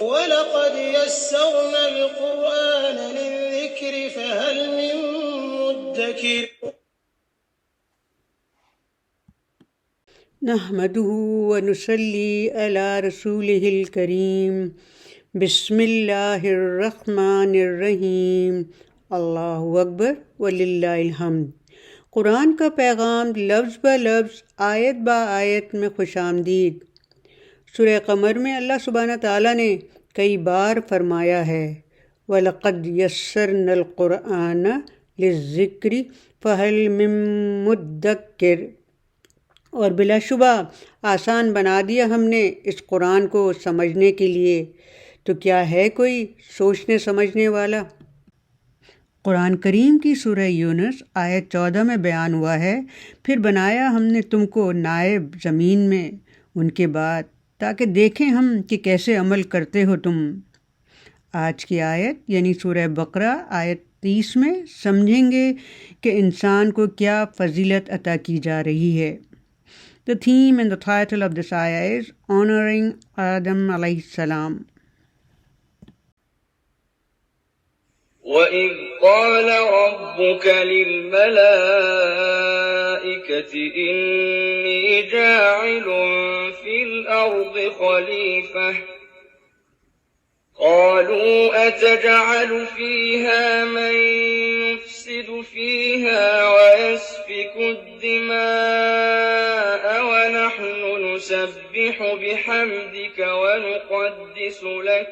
وَلَقَدْ يَسَّرْنَا الْقُرْآنَ لِلذِّكْرِ فَهَلْ مِن مُّدَّكِرٍ نحمده ونصلي على رسوله الكريم بسم اللہ الرحمن الرحیم اللہ اکبر وللہ الحمد۔ قرآن کا پیغام لفظ بہ لفظ آیت با آیت میں خوش آمدید۔ سورہ قمر میں اللہ سبحانہ تعالیٰ نے کئی بار فرمایا ہے وَلَقَدْ يَسَّرْنَا الْقُرْآنَ لِلذِّكْرِ فَهَلْ مِن مُّدَّكِرٍ، اور بلا شبہ آسان بنا دیا ہم نے اس قرآن کو سمجھنے کے لیے، تو کیا ہے کوئی سوچنے سمجھنے والا؟ قرآن کریم کی سورہ یونس آیت 14 میں بیان ہوا ہے، پھر بنایا ہم نے تم کو نائب زمین میں ان کے بعد، تاکہ دیکھیں ہم کہ کیسے عمل کرتے ہو تم۔ آج کی آیت یعنی سورہ بقرہ آیت 30 میں سمجھیں گے کہ انسان کو کیا فضیلت عطا کی جا رہی ہے۔ The theme and the title of this ayah is Honoring Adam alayhi salam. وَإِذْ قَالَ رَبُّكَ لِلْمَلَائِكَةِ إِنِّي جَاعِلٌ فِي الْأَرْضِ خَلِيفَةً قَالُوا أَتَجْعَلُ فِيهَا مَن يُفْسِدُ فِيهَا وَيَسْفِكُ الدِّمَاءَ وَنَحْنُ نُسَبِّحُ بِحَمْدِكَ وَنُقَدِّسُ لَكَ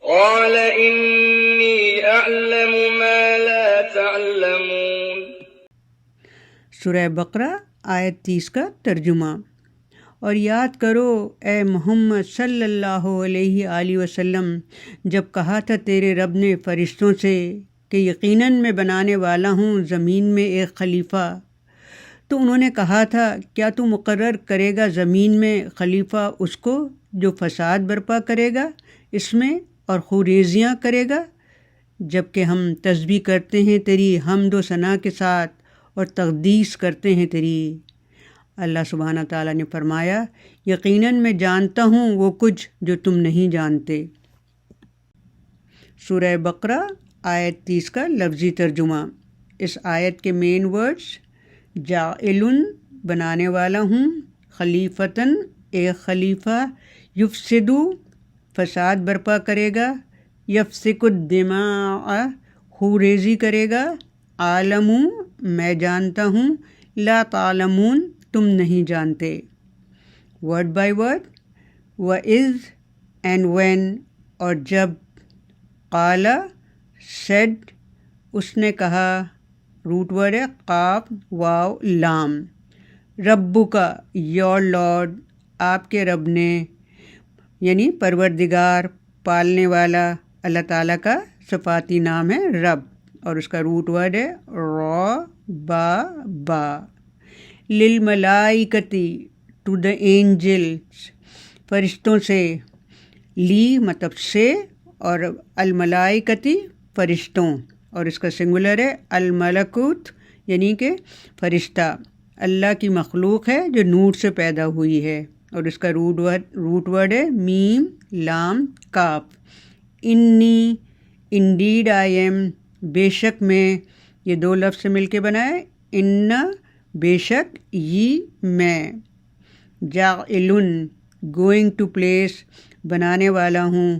قَالَ إِنِّي أَعْلَمُ مَا لَا تَعْلَمُونَ۔ سورہ بقرہ آیت 30 کا ترجمہ۔ اور یاد کرو اے محمد صلی اللہ علیہ وآلہ وسلم، جب کہا تھا تیرے رب نے فرشتوں سے کہ یقیناً میں بنانے والا ہوں زمین میں ایک خلیفہ، تو انہوں نے کہا تھا کیا تو مقرر کرے گا زمین میں خلیفہ اس کو جو فساد برپا کرے گا اس میں اور خوریزیاں کرے گا، جب کہ ہم تسبیح کرتے ہیں تیری حمد و ثنا کے ساتھ اور تقدیس کرتے ہیں تیری۔ اللہ سبحانہ تعالیٰ نے فرمایا یقیناً میں جانتا ہوں وہ کچھ جو تم نہیں جانتے۔ سورہ بقرہ آیت 30 کا لفظی ترجمہ۔ اس آیت کے مین ورڈز جاعلن بنانے والا ہوں، خلیفتاً ایک خلیفہ، یفسدو فساد برپا کرے گا، یفسک الدماء خوریزی کرے گا، عالمو میں جانتا ہوں، لا تعلمون تم نہیں جانتے۔ ورڈ بائی ورڈ، وَإِذْ اینڈ وین اور جب، قال سیڈ اس نے کہا، روٹ ورڈ ہے قاف واو لام، ربو کا یور لارڈ آپ کے رب نے، یعنی پروردگار پالنے والا، اللہ تعالیٰ کا صفاتی نام ہے رب، اور اس کا روٹ ورڈ ہے را با۔ للملائکتی ٹو دا اینجلس فرشتوں سے، لی مطلب سے، اور الملائکتی فرشتوں، اور اس کا سنگولر ہے الملکوت یعنی کہ فرشتہ، اللہ کی مخلوق ہے جو نور سے پیدا ہوئی ہے، اور اس کا روٹ ورڈ ہے میم لام کاف۔ انی انڈیڈ آئی ایم بے شک میں، یہ دو لفظ سے مل کے بنا ہے، ان بے شک، یہ میں، جاعلن گوئنگ ٹو پلیس بنانے والا ہوں،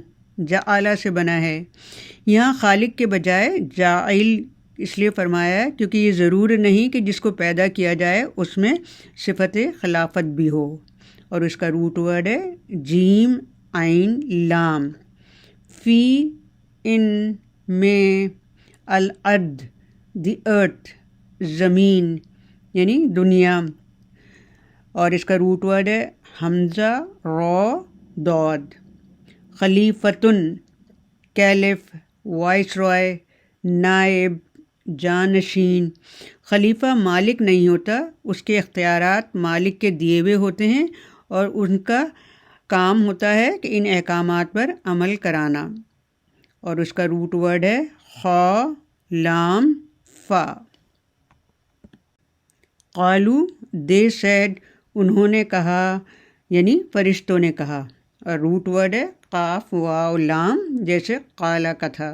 جعلہ سے بنا ہے، یہاں خالق کے بجائے جاعل اس لیے فرمایا ہے کیونکہ یہ ضرور نہیں کہ جس کو پیدا کیا جائے اس میں صفت خلافت بھی ہو، اور اس کا روٹ ورڈ ہے جیم عین لام۔ فی ان میں، الارض دی ارتھ زمین یعنی دنیا، اور اس کا روٹ ورڈ ہے حمزہ را داد۔ خلیفتن کیلف، وائس رائے، نائب، جانشین۔ خلیفہ مالک نہیں ہوتا، اس کے اختیارات مالک کے دیے ہوئے ہوتے ہیں، اور ان کا کام ہوتا ہے کہ ان احکامات پر عمل کرانا، اور اس کا روٹ ورڈ ہے خا لام فا۔ قالو دے سیڈ انہوں نے کہا، یعنی فرشتوں نے کہا، اور روٹ ورڈ ہے قاف واو لام، جیسے قالا کا تھا۔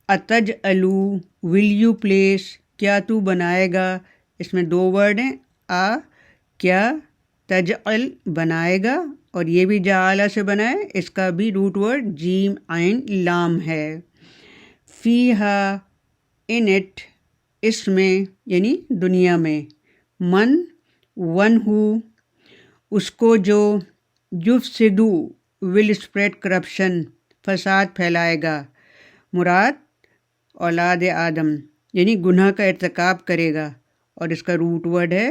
اتج الو ول یو پلیس، کیا تو بنائے گا، اس میں دو ورڈ ہیں آ کیا، تجعل بنائے گا، اور یہ بھی جعالہ سے بنا ہے، اس کا بھی روٹ ورڈ جیم عین لام ہے۔ فیہا ان اٹ، اس میں یعنی دنیا میں، من ون ہو، اس کو جو، یفسدو ول اسپریڈ کرپشن، فساد پھیلائے گا، مراد اولاد آدم یعنی گناہ کا ارتکاب کرے گا، اور اس کا روٹ ورڈ ہے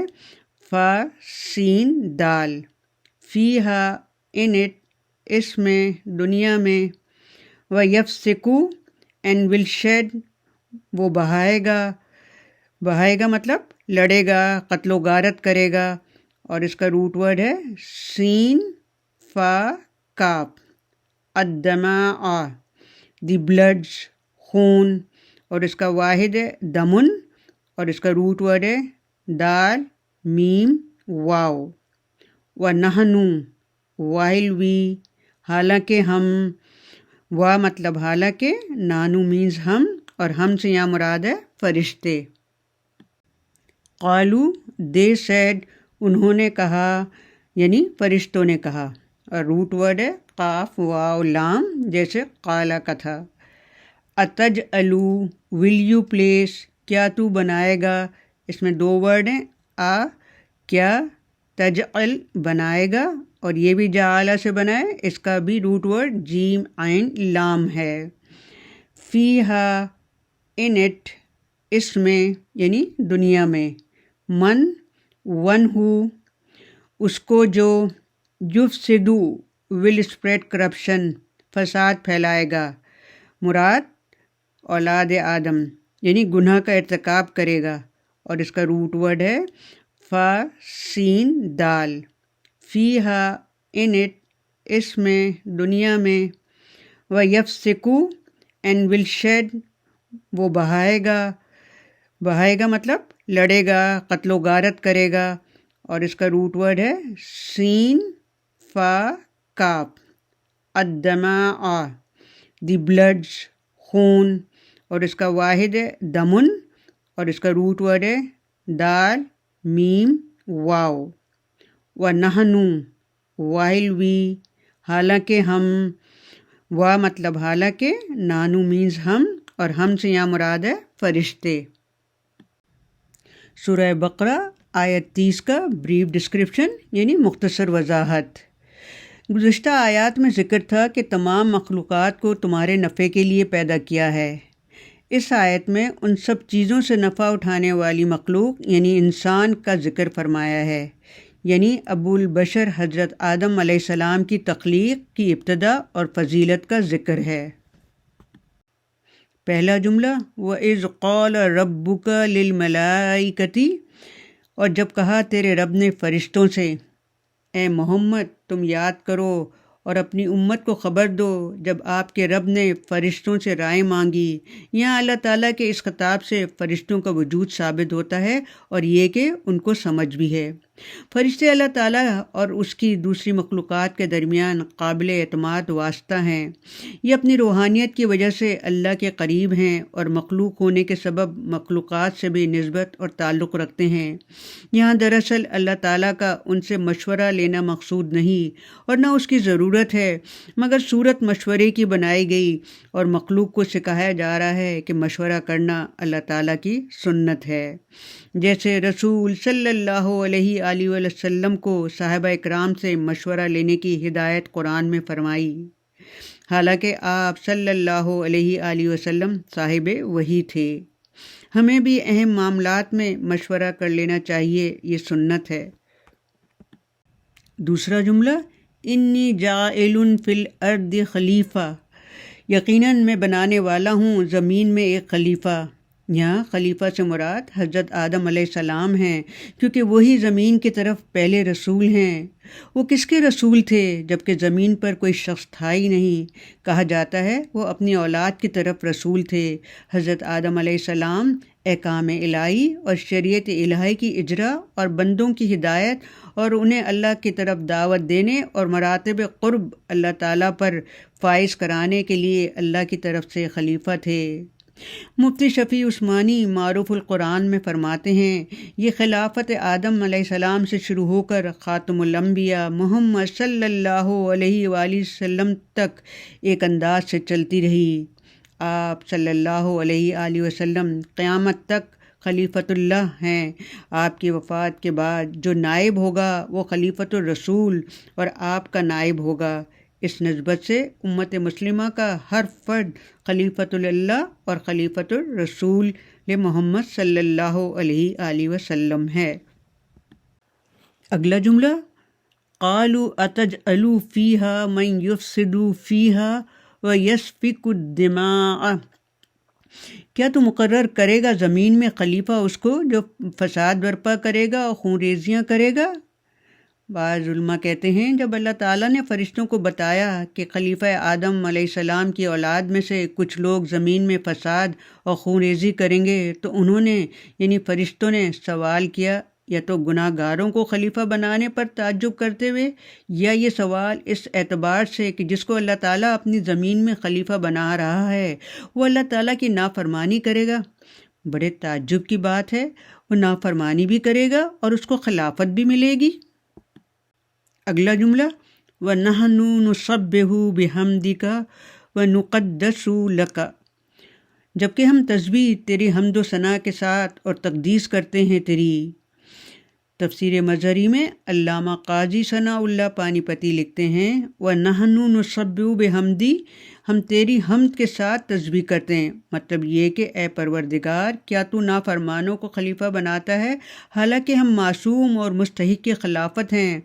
فا سین دال۔ فیہا ان اٹ، اس میں دنیا میں، و یفسکو اینڈ ول شیڈ، وہ بہائے گا مطلب لڑے گا، قتل و غارت کرے گا، اور اس کا روٹ ورڈ ہے سین فا کاف۔ الدماء، دی بلڈز، خون، اور اس کا واحد ہے دمن، اور اس کا روٹ ورڈ ہے دال میم واو۔ وَنَحْنُ، وائل وی، حالانکہ ہم، وا مطلب حالانکہ، نانو مینز ہم، اور ہم سے یہاں مراد ہے فرشتے۔ قالو دے سیڈ، انہوں نے کہا، یعنی فرشتوں نے کہا، اور روٹ ورڈ ہے قاف واو لام، جیسے قالا کا تھا۔ اتج الو ول یو پلیس، کیا تو بنائے گا، اس میں دو ورڈ ہیں آ کیا، تجعل بنائے گا، اور یہ بھی جعالہ سے بنا ہے، اس کا بھی روٹ ورڈ جیم عین لام ہے۔ فیہا ان اٹ، اس میں یعنی دنیا میں، من ون ہو، اس کو جو، یفسدو ول اسپریڈ کرپشن، فساد پھیلائے گا، مراد اولاد آدم یعنی گناہ کا ارتکاب کرے گا، اور اس کا روٹ ورڈ ہے فا سین دال۔ فیہا ان اٹ، اس میں دنیا میں، و یفسکو اینڈ ول شیڈ، وہ بہائے گا مطلب لڑے گا، قتل و غارت کرے گا، اور اس کا روٹ ورڈ ہے سین فا کاف۔ الدماء، دی بلڈز، خون، اور اس کا واحد ہے دمن، اور اس کا روٹ ورڈ ہے دال میم واو۔ وَنَحْنُ، وائل وی، حالانکہ ہم، وا مطلب حالانکہ، نانو مینز ہم، اور ہم سے یہاں مراد ہے فرشتے۔ سورہ بقرہ آیت 30 کا بریف ڈسکرپشن یعنی مختصر وضاحت۔ گزشتہ آیات میں ذکر تھا کہ تمام مخلوقات کو تمہارے نفع کے لیے پیدا کیا ہے۔ اس آیت میں ان سب چیزوں سے نفع اٹھانے والی مخلوق یعنی انسان کا ذکر فرمایا ہے، یعنی ابو البشر حضرت آدم علیہ السلام کی تخلیق کی ابتدا اور فضیلت کا ذکر ہے۔ پہلا جملہ وَإِذْ قَالَ رَبُّكَ لِلْمَلَائِكَةِ، اور جب کہا تیرے رب نے فرشتوں سے، اے محمد تم یاد کرو اور اپنی امت کو خبر دو جب آپ کے رب نے فرشتوں سے رائے مانگی۔ یہاں اللہ تعالیٰ کے اس خطاب سے فرشتوں کا وجود ثابت ہوتا ہے، اور یہ کہ ان کو سمجھ بھی ہے۔ فرشتے اللہ تعالیٰ اور اس کی دوسری مخلوقات کے درمیان قابل اعتماد واسطہ ہیں۔ یہ اپنی روحانیت کی وجہ سے اللہ کے قریب ہیں، اور مخلوق ہونے کے سبب مخلوقات سے بھی نسبت اور تعلق رکھتے ہیں۔ یہاں دراصل اللہ تعالیٰ کا ان سے مشورہ لینا مقصود نہیں، اور نہ اس کی ضرورت ہے، مگر صورت مشورے کی بنائی گئی، اور مخلوق کو سکھایا جا رہا ہے کہ مشورہ کرنا اللہ تعالیٰ کی سنت ہے۔ جیسے رسول صلی اللہ علیہ وآلہ وسلم کو صحابہ اکرام سے مشورہ لینے کی ہدایت قرآن میں فرمائی، حالانکہ آپ صلی اللہ علیہ وآلہ وسلم صاحب وحی تھے۔ ہمیں بھی اہم معاملات میں مشورہ کر لینا چاہیے، یہ سنت ہے۔ دوسرا جملہ انی جاعل فی الارض خلیفہ، یقیناً میں بنانے والا ہوں زمین میں ایک خلیفہ۔ یہاں خلیفہ سے مراد حضرت آدم علیہ السلام ہیں، کیونکہ وہی زمین کی طرف پہلے رسول ہیں۔ وہ کس کے رسول تھے جبکہ زمین پر کوئی شخص تھا ہی نہیں؟ کہا جاتا ہے وہ اپنی اولاد کی طرف رسول تھے۔ حضرت آدم علیہ السلام احکام الہی اور شریعت الہی کی اجرا اور بندوں کی ہدایت اور انہیں اللہ کی طرف دعوت دینے اور مراتب قرب اللہ تعالیٰ پر فائز کرانے کے لیے اللہ کی طرف سے خلیفہ تھے۔ مفتی شفیع عثمانی معروف القرآن میں فرماتے ہیں یہ خلافت آدم علیہ السلام سے شروع ہو کر خاتم الانبیاء محمد صلی اللہ علیہ وآلہ وسلم تک ایک انداز سے چلتی رہی۔ آپ صلی اللہ علیہ وآلہ وسلم قیامت تک خلیفۃ اللہ ہیں۔ آپ کی وفات کے بعد جو نائب ہوگا وہ خلیفۃ الرسول اور آپ کا نائب ہوگا۔ اس نسبت سے امت مسلمہ کا ہر فرد خلیفۃ اللہ اور خلیفۃ الرسول محمد صلی اللہ علیہ وآلہ وسلم ہے۔ اگلا جملہ، قالوا اتجعل فیہا من یفسد فیہا ویسفک الدماء، کیا تو مقرر کرے گا زمین میں خلیفہ اس کو جو فساد برپا کرے گا اور خون ریزیاں کرے گا؟ بعض علماء کہتے ہیں جب اللہ تعالیٰ نے فرشتوں کو بتایا کہ خلیفہ آدم علیہ السلام کی اولاد میں سے کچھ لوگ زمین میں فساد اور خون ریزی کریں گے تو انہوں نے یعنی فرشتوں نے سوال کیا یا تو گناہ گاروں کو خلیفہ بنانے پر تعجب کرتے ہوئے، یا یہ سوال اس اعتبار سے کہ جس کو اللہ تعالیٰ اپنی زمین میں خلیفہ بنا رہا ہے وہ اللہ تعالیٰ کی نافرمانی کرے گا۔ بڑے تعجب کی بات ہے، وہ نافرمانی بھی کرے گا اور اس کو خلافت بھی ملے گی۔ اگلا جملہ، وَنَحْنُ نُسَبِّحُ بِحَمْدِكَ وَنُقَدِّسُ لَكَ، جبکہ ہم تسبیح تیری حمد و ثنا کے ساتھ اور تقدیس کرتے ہیں تیری۔ تفسیر مظہری میں علامہ قاضی ثناء اللہ پانی پتی لکھتے ہیں وَنَحْنُ نُسَبِّحُ بِحَمْدِكَ، ہم تیری حمد کے ساتھ تسبیح کرتے ہیں۔ مطلب یہ کہ اے پروردگار، کیا تو نافرمانوں کو خلیفہ بناتا ہے حالانکہ ہم معصوم اور مستحق کی خلافت ہیں۔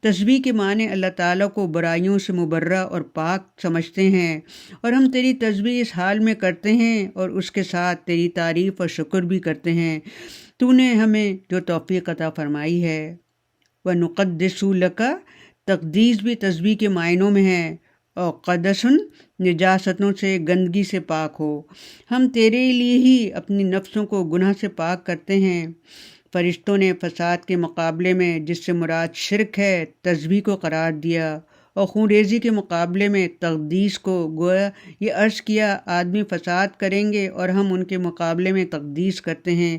تسبیح کے معنی اللہ تعالیٰ کو برائیوں سے مبرہ اور پاک سمجھتے ہیں، اور ہم تیری تسبیح اس حال میں کرتے ہیں اور اس کے ساتھ تیری تعریف اور شکر بھی کرتے ہیں تو نے ہمیں جو توفیق عطا فرمائی ہے۔ وَنُقَدِّسُ لَكَ، تقدیس بھی تسبیح کے معنوں میں ہے، اور قدسن نجاستوں سے، گندگی سے پاک ہو۔ ہم تیرے لیے ہی اپنی نفسوں کو گناہ سے پاک کرتے ہیں۔ فرشتوں نے فساد کے مقابلے میں جس سے مراد شرک ہے تسبیح کو قرار دیا، اور خون ریزی کے مقابلے میں تقدیس کو، گویا یہ عرض کیا آدمی فساد کریں گے اور ہم ان کے مقابلے میں تقدیس کرتے ہیں۔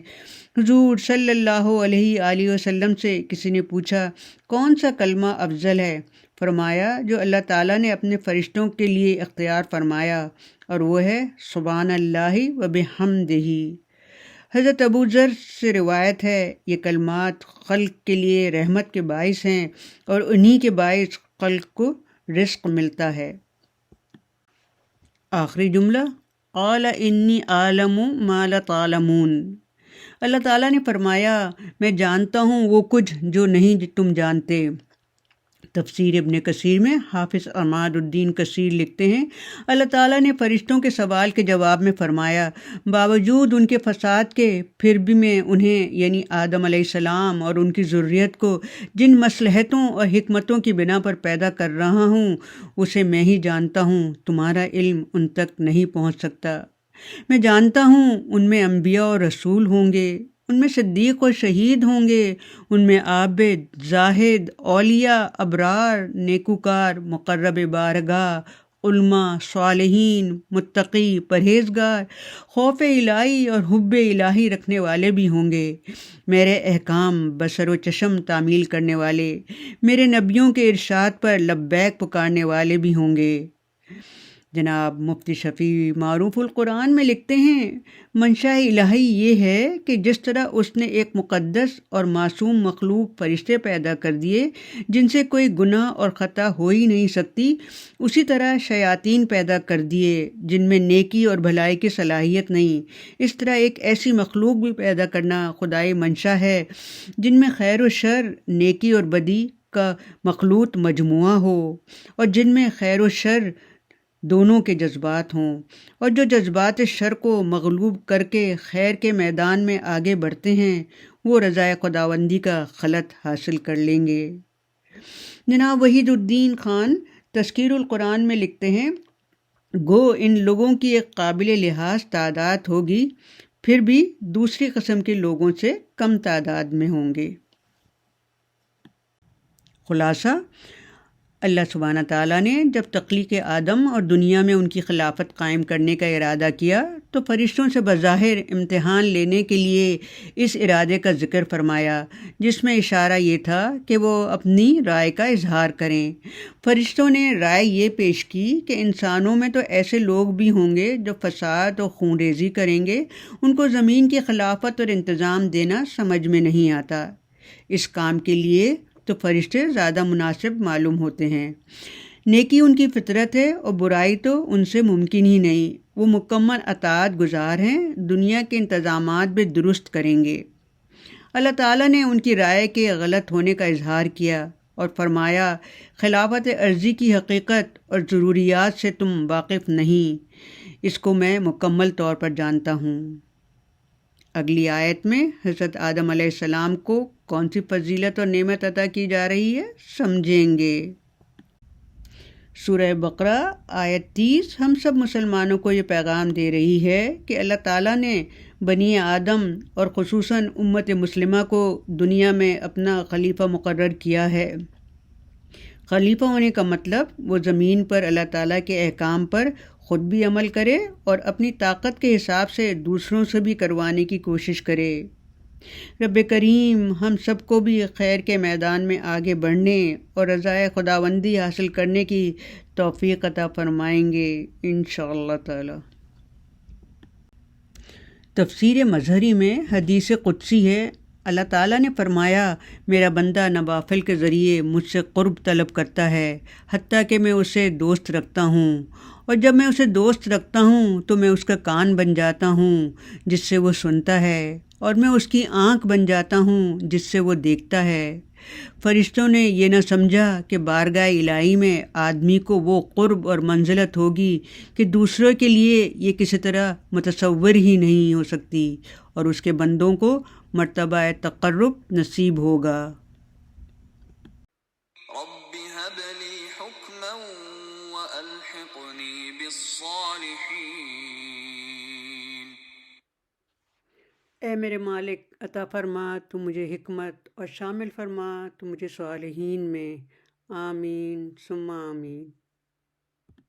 حضور صلی اللہ علیہ وآلہ وسلم سے کسی نے پوچھا کون سا کلمہ افضل ہے؟ فرمایا جو اللہ تعالیٰ نے اپنے فرشتوں کے لیے اختیار فرمایا، اور وہ ہے سبحان اللہ و بحمدہ۔ حضرت ابو ذر سے روایت ہے یہ کلمات خلق کے لیے رحمت کے باعث ہیں اور انہی کے باعث خلق کو رزق ملتا ہے۔ آخری جملہ، قال انی اعلم ما لا تعلمون، اللہ تعالیٰ نے فرمایا میں جانتا ہوں وہ کچھ جو نہیں تم جانتے۔ تفسیر ابن کثیر میں حافظ عماد الدین کثیر لکھتے ہیں اللہ تعالیٰ نے فرشتوں کے سوال کے جواب میں فرمایا باوجود ان کے فساد کے پھر بھی میں انہیں یعنی آدم علیہ السلام اور ان کی ذریت کو جن مصلحتوں اور حکمتوں کی بنا پر پیدا کر رہا ہوں اسے میں ہی جانتا ہوں، تمہارا علم ان تک نہیں پہنچ سکتا۔ میں جانتا ہوں ان میں انبیاء اور رسول ہوں گے، ان میں صدیق اور شہید ہوں گے، ان میں عابد، زاہد، اولیاء، ابرار، نیکوکار، مقرب بارگاہ، علماء، صالحین، متقی، پرہیزگار، خوف الہی اور حب الہی رکھنے والے بھی ہوں گے، میرے احکام بصر و چشم تعمیل کرنے والے، میرے نبیوں کے ارشاد پر لبیک پکارنے والے بھی ہوں گے۔ جناب مفتی شفیع معروف القرآن میں لکھتے ہیں منشاء الہی یہ ہے کہ جس طرح اس نے ایک مقدس اور معصوم مخلوق فرشتے پیدا کر دیے جن سے کوئی گناہ اور خطا ہو ہی نہیں سکتی، اسی طرح شیاطین پیدا کر دیے جن میں نیکی اور بھلائی کی صلاحیت نہیں۔ اس طرح ایک ایسی مخلوق بھی پیدا کرنا خدائی منشا ہے جن میں خیر و شر، نیکی اور بدی کا مخلوط مجموعہ ہو، اور جن میں خیر و شر دونوں کے جذبات ہوں، اور جو جذبات شر کو مغلوب کر کے خیر کے میدان میں آگے بڑھتے ہیں وہ رضائے خداوندی کا خلط حاصل کر لیں گے۔ جناب وحید الدین خان تذکیر القرآن میں لکھتے ہیں، گو ان لوگوں کی ایک قابل لحاظ تعداد ہوگی، پھر بھی دوسری قسم کے لوگوں سے کم تعداد میں ہوں گے۔ خلاصہ، اللہ سبحانہ تعالیٰ نے جب تخلیق آدم اور دنیا میں ان کی خلافت قائم کرنے کا ارادہ کیا تو فرشتوں سے بظاہر امتحان لینے کے لیے اس ارادے کا ذکر فرمایا، جس میں اشارہ یہ تھا کہ وہ اپنی رائے کا اظہار کریں۔ فرشتوں نے رائے یہ پیش کی کہ انسانوں میں تو ایسے لوگ بھی ہوں گے جو فساد اور خون ریزی کریں گے، ان کو زمین کی خلافت اور انتظام دینا سمجھ میں نہیں آتا۔ اس کام کے لیے تو فرشتے زیادہ مناسب معلوم ہوتے ہیں۔ نیکی ان کی فطرت ہے اور برائی تو ان سے ممکن ہی نہیں۔ وہ مکمل اطاعت گزار ہیں، دنیا کے انتظامات بھی درست کریں گے۔ اللہ تعالیٰ نے ان کی رائے کے غلط ہونے کا اظہار کیا اور فرمایا، خلافت ارضی کی حقیقت اور ضروریات سے تم واقف نہیں، اس کو میں مکمل طور پر جانتا ہوں۔ اگلی آیت میں حضرت آدم علیہ السلام کو کون سی فضیلت اور نعمت عطا کی جا رہی ہے سمجھیں گے۔ سورہ بقرہ آیت 30 ہم سب مسلمانوں کو یہ پیغام دے رہی ہے کہ اللہ تعالیٰ نے بنی آدم اور خصوصاً امت مسلمہ کو دنیا میں اپنا خلیفہ مقرر کیا ہے۔ خلیفہ ہونے کا مطلب وہ زمین پر اللہ تعالیٰ کے احکام پر خود بھی عمل کرے اور اپنی طاقت کے حساب سے دوسروں سے بھی کروانے کی کوشش کرے۔ رب کریم ہم سب کو بھی خیر کے میدان میں آگے بڑھنے اور رضائے خداوندی حاصل کرنے کی توفیق عطا فرمائیں گے انشاءاللہ تعالی۔ تفسیر مظہری میں حدیث قدسی ہے، اللہ تعالیٰ نے فرمایا، میرا بندہ نوافل کے ذریعے مجھ سے قرب طلب کرتا ہے حتیٰ کہ میں اسے دوست رکھتا ہوں، اور جب میں اسے دوست رکھتا ہوں تو میں اس کا کان بن جاتا ہوں جس سے وہ سنتا ہے، اور میں اس کی آنکھ بن جاتا ہوں جس سے وہ دیکھتا ہے۔ فرشتوں نے یہ نہ سمجھا کہ بارگاہ الہی میں آدمی کو وہ قرب اور منزلت ہوگی کہ دوسروں کے لیے یہ کسی طرح متصور ہی نہیں ہو سکتی، اور اس کے بندوں کو مرتبہ تقرب نصیب ہوگا۔ رب هب لي حكما وألحقني بالصالحين۔ اے میرے مالک عطا فرما تو مجھے حکمت، اور شامل فرما تو مجھے صالحین میں۔ آمین ثم آمین۔